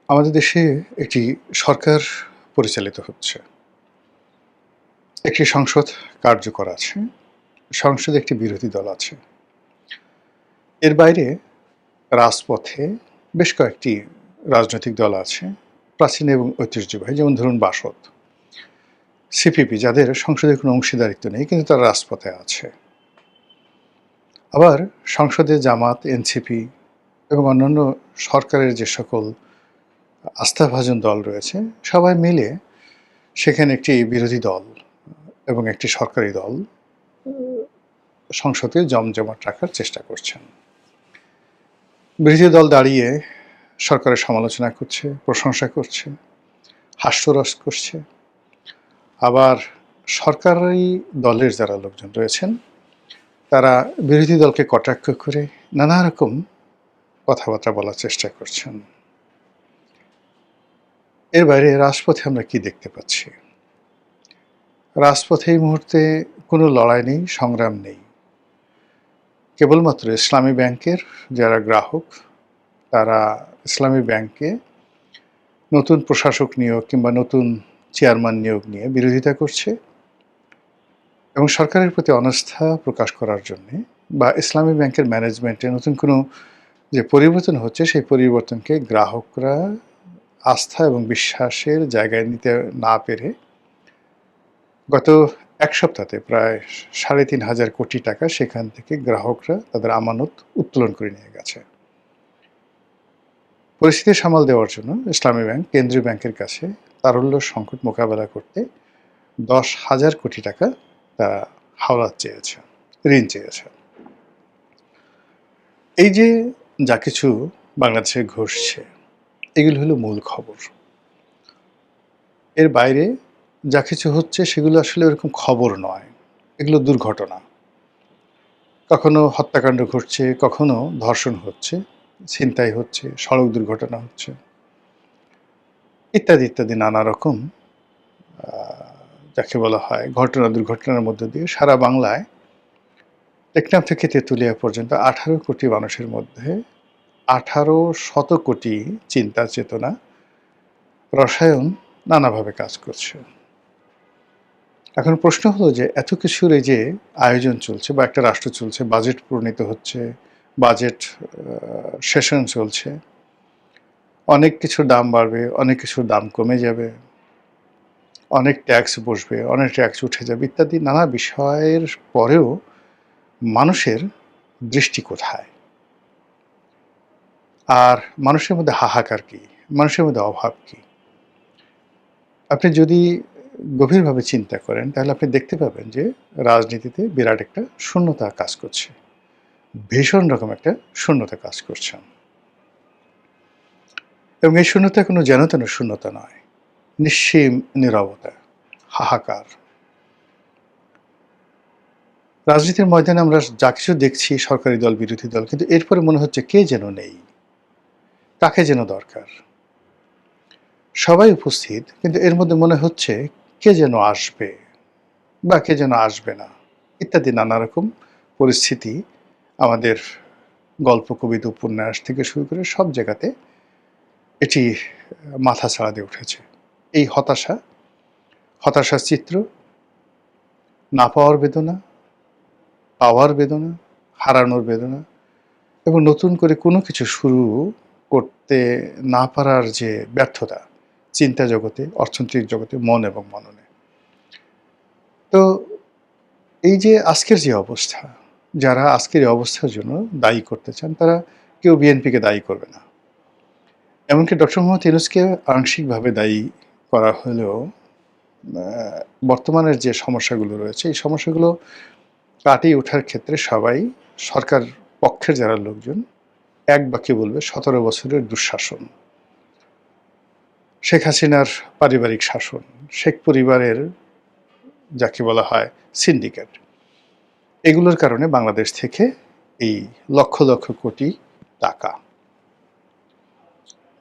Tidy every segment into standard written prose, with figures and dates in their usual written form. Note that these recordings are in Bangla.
আমাদের দেশে একটি সরকার পরিচালিত হচ্ছে। একটি সংসদ কার্যকর আছে। সংসদে একটি বিরোধী দল আছে। এর বাইরে রাজপথে বেশ কয়েকটি রাজনৈতিক দল আছে, প্রাচীন এবং ঐতিহ্যবাহী। যেমন ধরুন বাসদ, সিপিপি, যাদের সংসদে কোনো অংশীদারিত্ব নেই কিন্তু তারা রাজপথে আছে। আবার সংসদে জামাত, এনসিপি এবং অন্যান্য সরকারের যে সকল আস্থাভাজন দল রয়েছে, সবাই মিলে সেখানে একটি বিরোধী দল এবং একটি সরকারি দল সংসদে জমজমাট রাখার চেষ্টা করছেন। বিরোধী দল দাঁড়িয়ে সরকারের সমালোচনা করছে, প্রশংসা করছে, হাস্যরস করছে। আবার সরকারি দলের যারা লোকজন রয়েছেন তারা বিরোধী দলকে কটাক্ষ করে নানা রকম কথাবার্তা বলার চেষ্টা করছেন। এর বাইরে রাজপথে আমরা কি দেখতে পাচ্ছি? রাজপথে এই মুহূর্তে কোনো লড়াই নেই, সংগ্রাম নেই। কেবলমাত্র ইসলামী ব্যাংকের যারা গ্রাহক, তারা ইসলামী ব্যাংকে নতুন প্রশাসক নিয়োগ কিংবা নতুন চেয়ারম্যান নিয়োগ নিয়ে বিরোধিতা করছে এবং সরকারের প্রতি অনাস্থা প্রকাশ করার জন্যে বা ইসলামী ব্যাংকের ম্যানেজমেন্টে নতুন কোনো যে পরিবর্তন হচ্ছে, সেই পরিবর্তনকে গ্রাহকরা আস্থা এবং বিশ্বাসের জায়গায় নিতে না পেরে গত এক সপ্তাহে প্রায় ৩,৫০০ কোটি টাকা সেখান থেকে গ্রাহকরা তাদের আমানত উত্তোলন করে নিয়ে গেছে। পরিস্থিতি সামাল দেওয়ার জন্য ইসলামী ব্যাংক কেন্দ্রীয় ব্যাংকের কাছে তারল্য সংকট মোকাবেলা করতে ১০,০০০ কোটি টাকা তারা হাওলাত চেয়েছে, ঋণ চেয়েছে। এই যে যা কিছু বাংলাদেশে ঘটছে, এগুলো হলো মূল খবর। এর বাইরে যা কিছু হচ্ছে সেগুলো আসলে ওরকম খবর নয়, এগুলো দুর্ঘটনা। কখনো হত্যাকাণ্ড ঘটছে, কখনো ধর্ষণ হচ্ছে, ছিনতাই হচ্ছে, সড়ক দুর্ঘটনা হচ্ছে, ইত্যাদি ইত্যাদি নানা রকম যাকে বলা হয় ঘটনা দুর্ঘটনার মধ্য দিয়ে সারা বাংলায় টেকনাফ থেকে তেঁতুলিয়া পর্যন্ত ১৮ কোটি মানুষের মধ্যে ১৮শত কোটি চিন্তা চেতনা রসায়ন নানাভাবে কাজ করছে। এখন প্রশ্ন হলো যে এত কিছুর এই যে আয়োজন চলছে বা একটা রাষ্ট্র চলছে, বাজেট প্রণীত হচ্ছে, বাজেট সেশন চলছে, অনেক কিছুর দাম বাড়বে, অনেক কিছুর দাম কমে যাবে, অনেক ট্যাক্স বসবে, অনেক ট্যাক্স উঠে যাবে, ইত্যাদি নানা বিষয়ের পরেও মানুষের দৃষ্টি কোথায়? আর মানুষের মধ্যে হাহাকার কি? মানুষের মধ্যে অভাব কি? আপনি যদি গভীরভাবে চিন্তা করেন তাহলে আপনি দেখতে পাবেন যে রাজনীতিতে বিরাট একটা শূন্যতা কাজ করছে। ভীষণ রকম একটা শূন্যতা কাজ করছে। এবং এই শূন্যতা কোনো যেন-তেন শূন্যতা নয়। নিশ্চিম নীরবতা, হাহাকার। রাজনীতির ময়দানে আমরা যা কিছু দেখছি, সরকারি দল, বিরোধী দল, কিন্তু এরপরে মনে হচ্ছে কে যেন নেই, কাকে যেন দরকার। সবাই উপস্থিত, কিন্তু এর মধ্যে মনে হচ্ছে কে যেন আসবে বা কে যেন আসবে না, ইত্যাদি নানা রকম পরিস্থিতি আমাদের গল্প, কবিতা, উপন্যাস থেকে শুরু করে সব জায়গাতে এটি মাথাছাড়া দিয়ে উঠেছে। এই হতাশার চিত্র, না পাওয়ার বেদনা, পাওয়ার বেদনা, হারানোর বেদনা এবং নতুন করে কোনো কিছু শুরু করতে না পারার যে ব্যর্থতা, চিন্তা জগতে, অর্থনৈতিক জগতে, মন এবং মননে। তো এই যে আজকের যে অবস্থা, যারা আজকের এই অবস্থার জন্য দায়ী করতে চান, তারা কেউ বিএনপিকে দায়ী করবে না। এমনকি ডক্টর মোহাম্মদ ইউনূসকে আংশিকভাবে দায়ী করা হলেও বর্তমানের যে সমস্যাগুলো রয়েছে, এই সমস্যাগুলো কাটিয়ে ওঠার ক্ষেত্রে সবাই সরকার পক্ষের যারা লোকজন এক বাক্যে বলবে ১৭ বছরের দুঃশাসন, শেখ হাসিনার পারিবারিক শাসন, শেখ পরিবারের যাকে বলা হয় সিন্ডিকেট, এগুলোর কারণে বাংলাদেশ থেকে এই লক্ষ লক্ষ কোটি টাকা,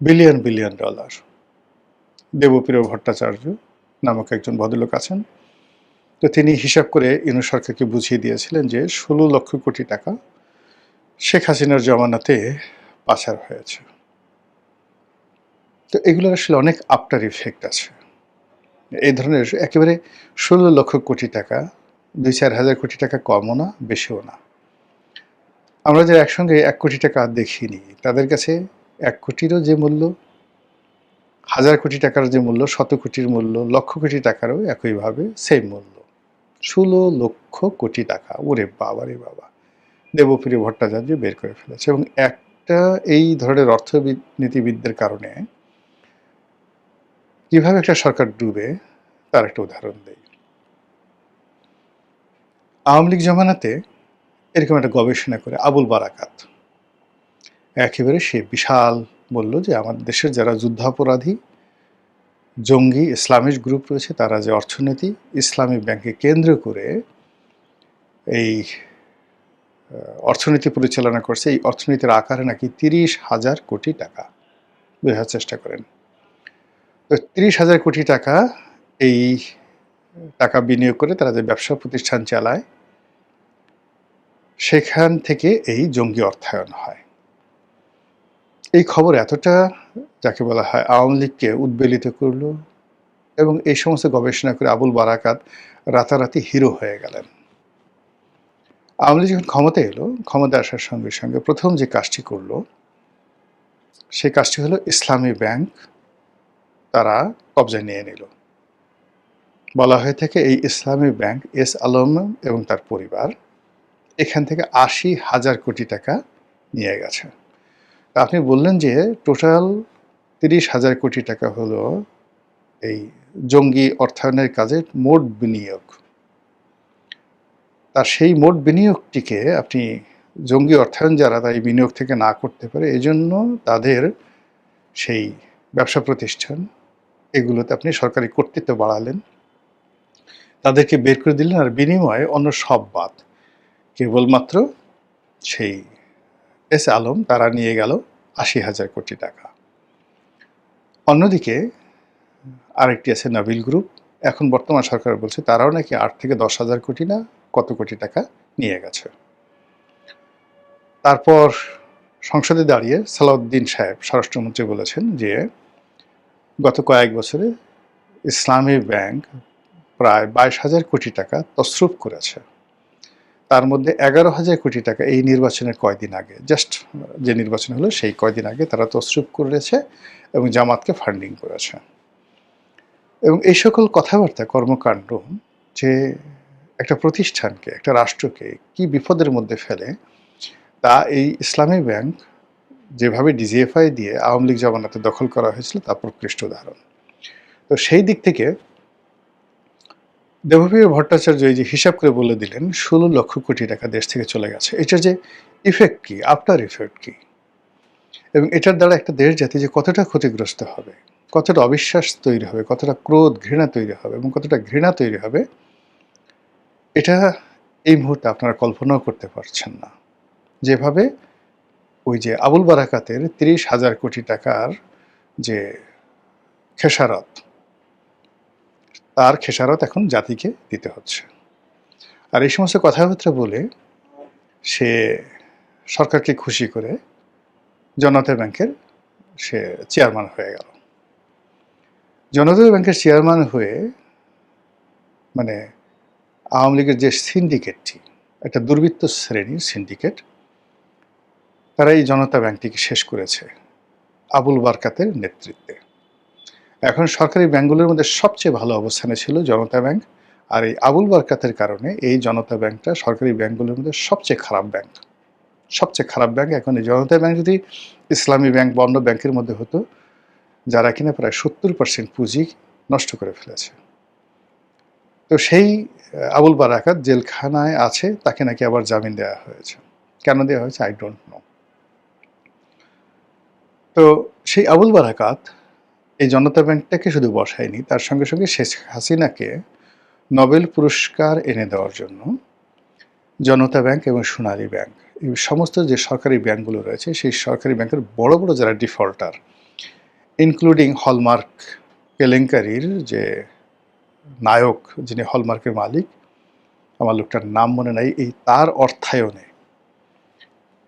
billion billion dollar. Debapriya Bhattacharya নামক একজন ভদ্রলোক আছেন, তো তিনি হিসাব করে ইউনূস সরকারকে বুঝিয়ে দিয়েছিলেন যে ১৬ লক্ষ কোটি টাকা শেখ হাসিনার জমানাতে পাচার হয়েছে। তো এগুলোর আসলে অনেক আফটার ইফেক্ট আছে। এই ধরনের একেবারে ১৬ লক্ষ কোটি টাকা, ২-৪ হাজার কোটি টাকা কমও না, বেশিও না। আমরা যারা একসঙ্গে ১ কোটি টাকা দেখিনি, তাদের কাছে ১ কোটিরও যে মূল্য, হাজার কোটি টাকার যে মূল্য, শত কোটির মূল্য, লক্ষ কোটি টাকারও একইভাবে সেম মূল্য। ১৬ লক্ষ কোটি টাকা। ওরে বাবা রে বাবা! দেবপ্রিয় ভট্টাচার্য বের করে ফেলেছে এবং একটা এই ধরনের নীতিবিদদের কারণে কিভাবে একটা সরকার ডুবে তার একটা উদাহরণ দেই। আওয়ামী লীগ জমানাতে এরকম একটা গবেষণা করে আবুল বারাকাত একেবারে সে বিশাল বলল যে আমাদের দেশের যারা যুদ্ধাপরাধী, জঙ্গি, ইসলামিস্ট গ্রুপ রয়েছে তারা যে অর্থনীতি ইসলামী ব্যাংকে কেন্দ্র করে এই অর্থনীতি পরিচালনা করছে, এই অর্থনীতির আকারে নাকি ৩০,০০০ কোটি টাকা। বোঝার চেষ্টা করেন। তো ৩০,০০০ কোটি টাকা এই টাকা বিনিয়োগ করে তারা যে ব্যবসা প্রতিষ্ঠান চালায়, সেখান থেকে এই জঙ্গি অর্থায়ন হয়। এই খবর এতটা যাকে বলা হয় আওয়ামী লীগকে উদ্বেলিত করলো এবং এই সমস্ত গবেষণা করে আবুল বারাকাত রাতারাতি হিরো হয়ে গেলেন। আওয়ামী লীগ যখন ক্ষমতায় এলো, ক্ষমতা আসার সঙ্গে সঙ্গে প্রথম যে কাজটি করলো, সেই কাজটি হলো ইসলামী ব্যাংক তারা কবজায় নিয়ে নিল। বলা হয়ে থাকে এই ইসলামী ব্যাংক এস আলম এবং তার পরিবার এখান থেকে ৮০,০০০ কোটি টাকা নিয়ে গেছে। আপনি বললেন যে টোটাল ৩০,০০০ কোটি টাকা হলো এই জঙ্গি অর্থায়নের কাজে মোট বিনিয়োগ। তার সেই মোট বিনিয়োগটিকে আপনি জঙ্গি অর্থায়ন যারা তাই বিনিয়োগ থেকে না করতে পারে, এজন্য তাদের সেই ব্যবসা প্রতিষ্ঠান এগুলোতে আপনি সরকারি কর্তৃত্ব বাড়ালেন, তাদেরকে বের করে দিলেন, আর বিনিময়ে অন্য সব বাদ, কেবলমাত্র সেই এস আলম তারা নিয়ে গেল ৮০,০০০ কোটি টাকা। অন্যদিকে আরেকটি আছে নাবিল গ্রুপ, এখন বর্তমান সরকার বলছে তারাও নাকি ৮ থেকে ১০,০০০ কোটি না কত কোটি টাকা নিয়ে গেছে। তারপর সংসদে দাঁড়িয়ে সালাউদ্দিন সাহেব স্বরাষ্ট্রমন্ত্রী বলেছেন যে গত কয়েক বছরে ইসলামী ব্যাংক প্রায় ২২,০০০ কোটি টাকা তছরুপ করেছে, তার মধ্যে ১১,০০০ কোটি টাকা এই নির্বাচনের কয়দিন আগে, জাস্ট যে নির্বাচন হলো সেই কয়দিন আগে তারা তছরুপ করেছে এবং জামাতকে ফান্ডিং করেছে। এবং এই সকল কথাবার্তা, কর্মকাণ্ড যে একটা প্রতিষ্ঠানকে, একটা রাষ্ট্রকে কি বিপদের মধ্যে ফেলে, তা এই ইসলামী ব্যাংক যেভাবে ডিজিএফআই দিয়ে আওয়ামী লীগ জমানাতে দখল করা হয়েছিল তা প্রকৃষ্ট উদাহরণ। তো সেই দিক থেকে দেবপ্রিয় ভট্টাচার্য এই যে হিসাব করে বলে দিলেন ১৬ লক্ষ কোটি টাকা দেশ থেকে চলে গেছে, এটার যে ইফেক্ট কি, আফটার ইফেক্ট কি, এবং এটার দ্বারা একটা দেশ জাতি যে কতটা ক্ষতিগ্রস্ত হবে, কতটা অবিশ্বাস তৈরি হবে, কতটা ক্রোধ ঘৃণা তৈরি হবে এবং কতটা ঘৃণা তৈরি হবে, এটা এই মুহূর্তে আপনারা কল্পনাও করতে পারছেন না। যেভাবে ওই যে আবুল বারাকাতের ৩০,০০০ কোটি টাকার যে খেসারত, তার খেসারত এখন জাতিকে দিতে হচ্ছে। আর এই সমস্ত কথাবার্তা বলে সে সরকারকে খুশি করে জনতা ব্যাংকের সে চেয়ারম্যান হয়ে গেল। জনতা ব্যাংকের চেয়ারম্যান হয়ে মানে আওয়ামী লীগের যে সিন্ডিকেটটি, একটা দুর্বৃত্ত শ্রেণীর সিন্ডিকেট, তারা এই জনতা ব্যাংকটিকে শেষ করেছে আবুল বারকাতের নেতৃত্বে। এখন সরকারি ব্যাংকগুলোর মধ্যে সবচেয়ে ভালো অবস্থানে ছিল জনতা ব্যাংক, আর এই আবুল বারকাতের কারণে এই জনতা ব্যাংকটা সরকারি ব্যাংকগুলোর মধ্যে সবচেয়ে খারাপ ব্যাংক। সবচেয়ে খারাপ ব্যাংক এখন এই জনতা ব্যাংক যদি ইসলামী ব্যাংক বা অন্য ব্যাংকের মধ্যে হতো, যারা কিনা প্রায় ৭০% পুঁজি নষ্ট করে ফেলেছে। তো সেই আবুল বারাকাত জেলখানায় আছে, তাকে নাকি আবার জামিন দেওয়া হয়েছে। কেন দেওয়া হয়েছে আই ডোন্ট নো। তো সেই আবুল বারাকাত এই জনতা ব্যাংকটাকে শুধু বসায়নি, তার সঙ্গে সঙ্গে শেখ হাসিনাকে নোবেল পুরস্কার এনে দেওয়ার জন্য জনতা ব্যাংক এবং সোনালী ব্যাংক, এই সমস্ত যে সরকারি ব্যাংকগুলো রয়েছে, সেই সরকারি ব্যাংকের বড় বড় যারা ডিফল্টার, ইনক্লুডিং হলমার্ক কেলেঙ্কারির যে নায়ক, যিনি হলমার্কের মালিক, আমার লোকটার নাম মনে নাই, এই তার অর্থায়নে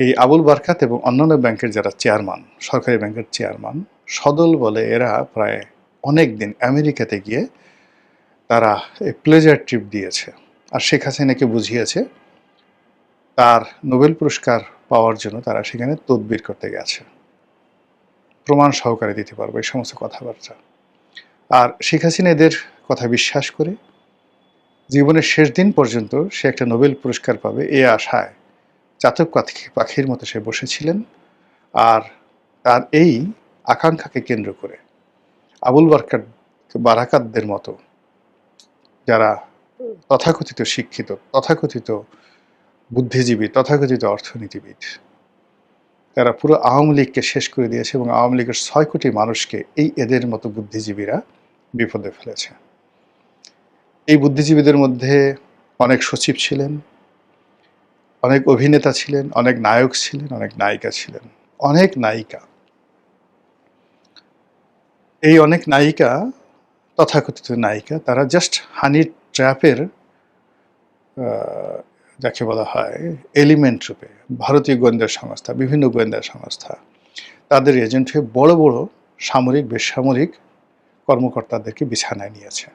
এই আবুল বারকাত এবং অন্যান্য ব্যাংকের যারা চেয়ারম্যান, সরকারি ব্যাংকের চেয়ারম্যান, সদল বলে এরা প্রায় অনেক দিন আমেরিকাতে গিয়ে তারা এই প্লেজার ট্রিপ দিয়েছে। আর শেখ হাসিনাকে বুঝিয়েছে তার নোবেল পুরস্কার পাওয়ার জন্য তারা সেখানে তদবির করতে গেছে। প্রমাণ সহকারে দিতে পারবো এই সমস্ত কথাবার্তা। আর শেখ হাসিনা এদের কথা বিশ্বাস করে জীবনের শেষ দিন পর্যন্ত সে একটা নোবেল পুরস্কার পাবে এই আশায় চাতক পাখির মতো সে বসেছিলেন। আর তার এই আকাঙ্ক্ষাকে কেন্দ্র করে আবুল বারাকাতদের মতো যারা তথাকথিত শিক্ষিত, তথাকথিত বুদ্ধিজীবী, তথাকথিত অর্থনীতিবিদ, তারা পুরো আওয়ামী লীগকে শেষ করে দিয়েছে এবং আওয়ামী লীগের ৬ কোটি মানুষকে এই এদের মতো বুদ্ধিজীবীরা বিপদে ফেলেছে। এই বুদ্ধিজীবীদের মধ্যে অনেক সচিব ছিলেন, অনেক অভিনেতা ছিলেন, অনেক নায়ক ছিলেন, অনেক নায়িকা ছিলেন, অনেক নায়িকা। এই অনেক নায়িকা, তথাকথিত নায়িকা, তারা জাস্ট হানি ট্র্যাপের যাকে বলা হয় এলিমেন্ট রূপে ভারতীয় গোয়েন্দা সংস্থা, বিভিন্ন গোয়েন্দা সংস্থা তাদের এজেন্ট হয়ে বড় বড় সামরিক বেসামরিক কর্মকর্তাদেরকে বিছানায় নিয়েছে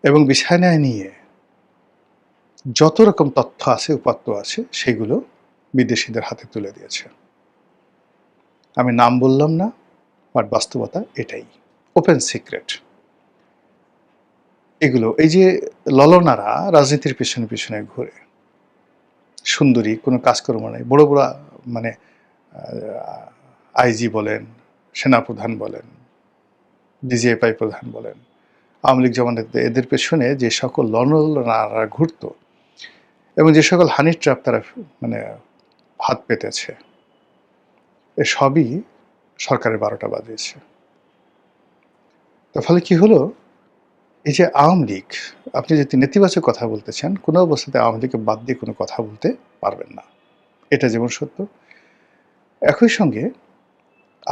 এবং বিছানায় নিয়ে যত রকম তথ্য আছে, উপাত্ত আছে, সেগুলো বিদেশিদের হাতে তুলে দিয়েছে। আমি নাম বললাম না, বাট বাস্তবতা এটাই, ওপেন সিক্রেট। এগুলো এই যে ললনারা রাজনীতির পিছনে পিছনে ঘুরে, সুন্দরী, কোনো কাজকর্ম নেই, বড় বড় মানে আইজি বলেন, সেনাপ্রধান বলেন, ডিজিএফআই প্রধান বলেন, আওয়ামী লীগ জমানাতে এদের পেছনে যে সকল ললনারা ঘুরত এবং যে সকল হানি ট্র্যাপ তারা মানে হাত পেতেছে, এ সবই সরকারের 12টা বাজিয়েছে। তার ফলে কি হলো, এই যে আওয়ামী লীগ, আপনি যদি নেতিবাচক কথা বলতে চান, কোনো অবস্থাতে আওয়ামী লীগকে বাদ দিয়ে কোনো কথা বলতে পারবেন না, এটা যেমন সত্য। একই সঙ্গে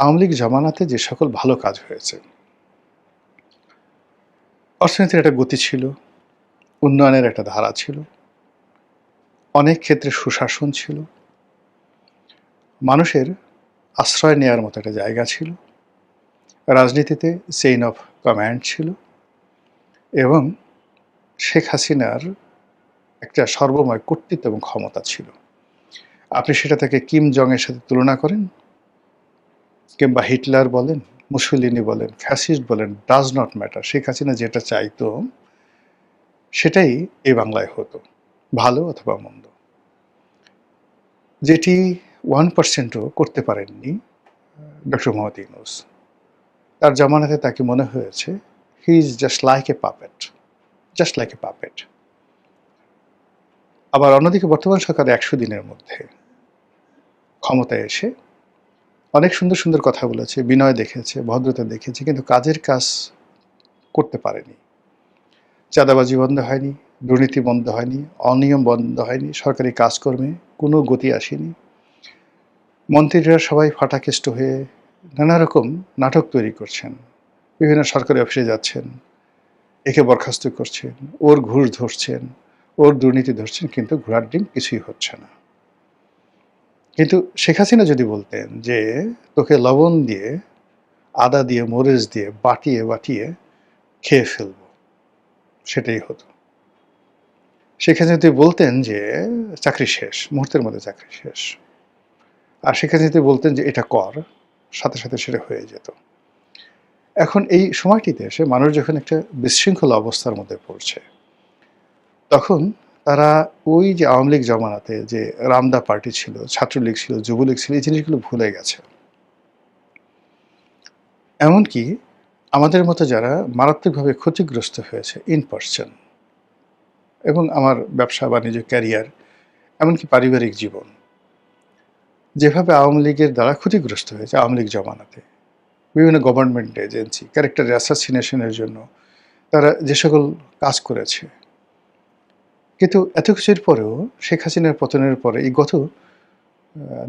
আওয়ামী লীগ জমানাতে যে সকল ভালো কাজ হয়েছে, অর্থনীতির একটা গতি ছিল, উন্নয়নের একটা ধারা ছিল, অনেক ক্ষেত্রে সুশাসন ছিল, মানুষের আশ্রয় নেওয়ার মতো একটা জায়গা ছিল, রাজনীতিতে চেইন অফ কমান্ড ছিল এবং শেখ হাসিনার একটা সর্বময় কর্তৃত্ব এবং ক্ষমতা ছিল। আপনি সেটা থেকে কিম জংয়ের সাথে তুলনা করেন কিংবা হিটলার বলেন, মুসোলিনি বলেন, ফ্যাসিস্ট বলেন, does not matter. Sheikh Hasina যেটা চাইতো সেটাই এই বাংলায় হতো, ভালো অথবা মন্দ। যেটি 1%ও করতে পারেননি ডক্টর মোহাম্মদ ইউনূস। তার জামানাতে তাকে মনে হয়েছে he is just like a puppet, just like a puppet. আবার অন্যদিকে বর্তমান সরকার 100 দিনের মধ্যে ক্ষমতায় এসে অনেক সুন্দর সুন্দর কথা বলেছে, বিনয় দেখেছে, ভদ্রতা দেখেছে, কিন্তু কাজের কাজ করতে পারেনি। চাঁদাবাজি বন্ধ হয়নি, দুর্নীতি বন্ধ হয়নি, অনিয়ম বন্ধ হয়নি, সরকারি কাজকর্মে কোনো গতি আসেনি। মন্ত্রীরা সবাই ফাটাকেষ্ট হয়ে নানা রকম নাটক তৈরি করছেন, বিভিন্ন সরকারি অফিসে যাচ্ছেন, একে বরখাস্ত করছেন, ওর ঘুষ ধরছেন, ওর দুর্নীতি ধরছেন, কিন্তু ঘোড়ার ডিম কিছুই হচ্ছে না। কিন্তু শেখ হাসিনা যদি বলতেন যে তোকে লবণ দিয়ে, আদা দিয়ে, মরিচ দিয়ে বাটিয়ে বাটিয়ে খেয়ে ফেলব, সেটাই হতো। শেখ হাসিনা যদি বলতেন যে চাকরি শেষ, মুহূর্তের মধ্যে চাকরি শেষ, আর শেখ হাসিনা যদি বলতেন যে এটা কর, সাথে সাথে সেটা হয়ে যেত। এখন এই সময়টিতে এসে মানুষ যখন একটা বিশৃঙ্খল অবস্থার মধ্যে পড়ছে, তখন তারা ওই যে আওয়ামী লীগ জমানাতে যে রামদা পার্টি ছিল, ছাত্রলীগ ছিল, যুবলীগ ছিল, এই জিনিসগুলো ভুলে গেছে। এমনকি আমাদের মতো যারা মারাত্মকভাবে ক্ষতিগ্রস্ত হয়েছে ইন পার্সন, এবং আমার ব্যবসা বাণিজ্য, ক্যারিয়ার, এমনকি পারিবারিক জীবন, যেভাবে আওয়ামী লীগের দ্বারা ক্ষতিগ্রস্ত হয়েছে আওয়ামী লীগ জমানাতে, বিভিন্ন গভর্নমেন্ট এজেন্সি ক্যারেক্টার অ্যাসাসিনেশনের জন্য তারা যে সকল কাজ করেছে, কিন্তু এত কিছুর পরেও শেখ হাসিনার পতনের পরে এই গত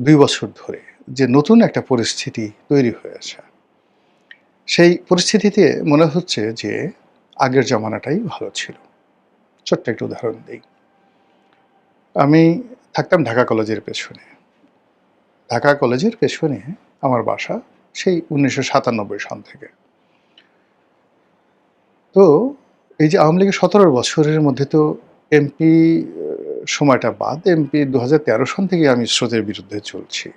2 বছর ধরে যে নতুন একটা পরিস্থিতি তৈরি হয়েছে, সেই পরিস্থিতিতে মনে হচ্ছে যে আগের জমানাটাই ভালো ছিল। ছোট্ট একটা উদাহরণ দিই। আমি থাকতাম ঢাকা কলেজের পেছনে। ঢাকা কলেজের পেছনে আমার বাসা, সেই 1997 সন থেকে। তো এই যে আওয়ামী লীগের 17 বছরের মধ্যে তো এমপি সময়টা বাদ, এমপি 2013 সন থেকে আমি স্রোতের বিরুদ্ধে চলছি।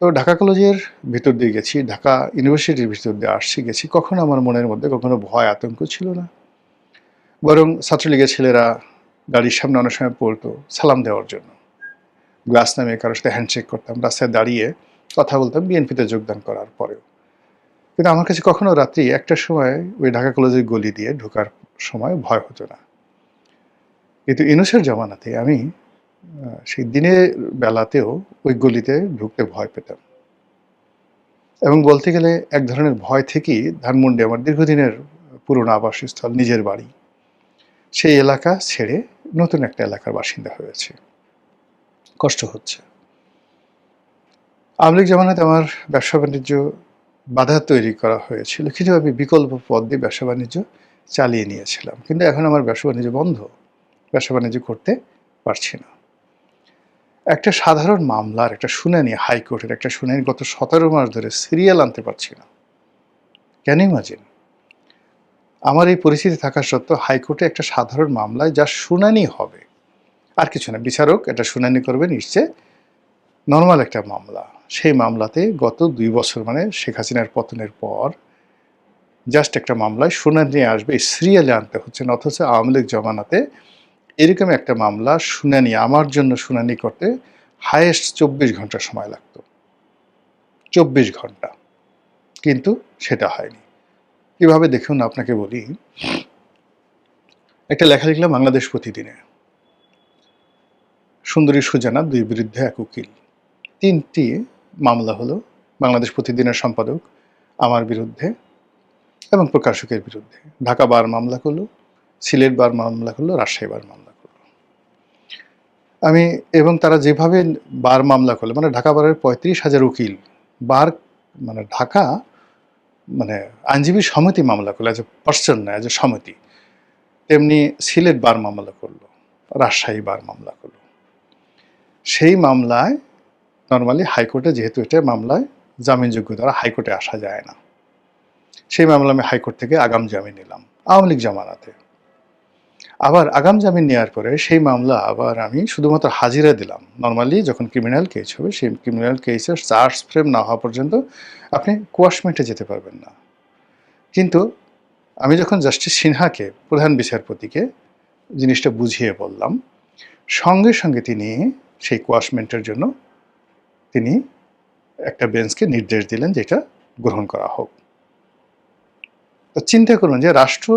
তো ঢাকা কলেজের ভিতর দিয়ে গেছি, ঢাকা ইউনিভার্সিটির ভিতর দিয়ে আসছি গেছি, কখনো আমার মনের মধ্যে কখনো ভয় আতঙ্ক ছিল না। বরং ছাত্রলীগের ছেলেরা গাড়ির সামনে অনেক সময় পড়তো সালাম দেওয়ার জন্য, গ্লাস নামিয়ে কারোর সাথে হ্যান্ডশেক করতাম, রাস্তায় দাঁড়িয়ে কথা বলতাম বিএনপিতে যোগদান করার পরেও। কিন্তু আমার কাছে কখনো রাত্রি 1টার সময় ওই ঢাকা কলেজের গলি দিয়ে ঢোকার সময় ভয় হতো না। কিন্তু ইউনূসের জমানাতে আমি সেই দিনের বেলাতেও ওই গলিতে ঢুকতে ভয় পেতাম। এবং বলতে গেলে এক ধরনের ভয় থেকেই ধানমন্ডি আমার দীর্ঘদিনের পুরনো আবাসস্থল, নিজের বাড়ি, সেই এলাকা ছেড়ে নতুন একটা এলাকার বাসিন্দা হয়েছে। কষ্ট হচ্ছে। আওয়ামী লীগ জমানাতে আমার ব্যবসা বাণিজ্য বাধা তৈরি করা হয়েছিল, কিন্তু আমি বিকল্প পথ দিয়ে ব্যবসা বাণিজ্য চালিয়ে নিয়েছিলাম। কিন্তু এখন আমার ব্যবসা বাণিজ্য বন্ধ, ব্যবসা বাণিজ্য করতে পারছি না। একটা সাধারণ মামলার একটা শুনানি, হাইকোর্টের একটা শুনানি গত 17 মাস ধরে সিরিয়াল আনতে পারছি না। Can you imagine? আমার এই পরিস্থিতি থাকা সত্ত্বেও হাইকোর্টে একটা সাধারণ মামলায় যার শুনানি হবে, আর কিছু না, বিচারক এটা শুনানি করবে, নিশ্চয় নর্মাল একটা মামলা, সেই মামলাতে গত 2 বছর মানে শেখ হাসিনার পতনের পর জাস্ট একটা মামলায় শুনানি আসবে, এই সিরিয়ালে আনতে হচ্ছে না। অথচ আওয়ামী লীগ জমানাতে এরকম একটা মামলা শুনানি, আমার জন্য শুনানি করতে হায়েস্ট 24 ঘন্টা সময় লাগতো, 24 ঘন্টা, কিন্তু সেটা হয়নি। কিভাবে দেখুন আপনাকে বলি, একটা লেখা লিখলাম বাংলাদেশ প্রতিদিনে, সুন্দরী সুজানা, 2 বিরুদ্ধে 1 উকিল, 3টি মামলা হলো বাংলাদেশ প্রতিদিনের সম্পাদক আমার বিরুদ্ধে এবং প্রকাশকের বিরুদ্ধে। ঢাকা বার মামলা করলো, সিলেট বার মামলা করলো, রাজশাহী বার মামলা করলো। আমি এবং তারা যেভাবে বার মামলা করলো, মানে ঢাকা বারের 35,000 উকিল বার, মানে ঢাকা মানে আইনজীবী সমিতি মামলা করলো, অ্যাজ এ পার্সন না, অ্যাজ এ সমিতি। তেমনি সিলেট বার মামলা করলো, রাজশাহী বার মামলা করলো। সেই মামলায় নর্মালি হাইকোর্টে, যেহেতু এটা মামলায় জামিনযোগ্য দ্বারা হাইকোর্টে আসা যায় না, সেই মামলা আমি হাইকোর্ট থেকে আগাম জামিন নিলাম আওয়ামী লীগ জমানাতে। আবার আগাম জামিন নেওয়ার পরে সেই মামলা আবার আমি শুধুমাত্র হাজিরা দিলাম। নর্মালি যখন ক্রিমিনাল কেস হবে, সেই ক্রিমিনাল কেসের চার্জ ফ্রেম না হওয়া পর্যন্ত আপনি কোয়াশমেন্টে যেতে পারবেন না। কিন্তু আমি যখন জাস্টিস সিনহাকে, প্রধান বিচারপতিকে জিনিসটা বুঝিয়ে বললাম, সঙ্গে সঙ্গে তিনি সেই কোয়াশমেন্টের জন্য তিনি একটা বেঞ্চকে নির্দেশ দিলেন যে এটা গ্রহণ করা হোক। তো চিন্তা করুন যে রাষ্ট্র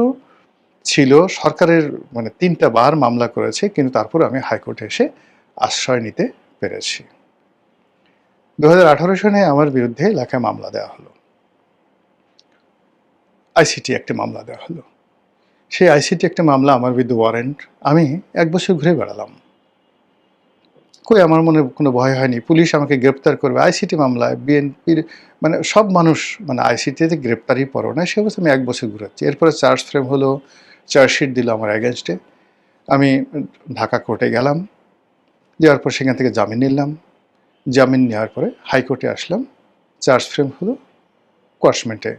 ছিল, সরকারের মানে 3টা বার মামলা করেছে, কিন্তু তারপর আমি হাইকোর্টে এসে আশ্রয় নিতে পেরেছি। 2018 সনে আমার বিরুদ্ধে লেখা মামলা দেওয়া হলো, আইসিটি একটা মামলা দেওয়া হলো। সেই আইসিটি একটা মামলা, আমার বিরুদ্ধে ওয়ারেন্ট, আমি 1 বছর ঘুরে বেড়ালাম। কই আমার মনে কোনো ভয় হয়নি, পুলিশ আমাকে গ্রেপ্তার করবে। আইসিটি মামলায় বিএনপির মানে সব মানুষ মানে আইসিটিতে গ্রেপ্তারই পড়ো না, সে অবস্থা আমি 1 বছর ঘুরাচ্ছি। এরপরে চার্জ ফ্রেম হলো, চার্জশিট দিল আমার অ্যাগেনস্টে। আমি ঢাকা কোর্টে গেলাম, যাওয়ার পর সেখান থেকে জামিন নিলাম। জামিন নেওয়ার পরে হাইকোর্টে আসলাম, চার্জ ফ্রেম হলো, কোয়াশমেন্টে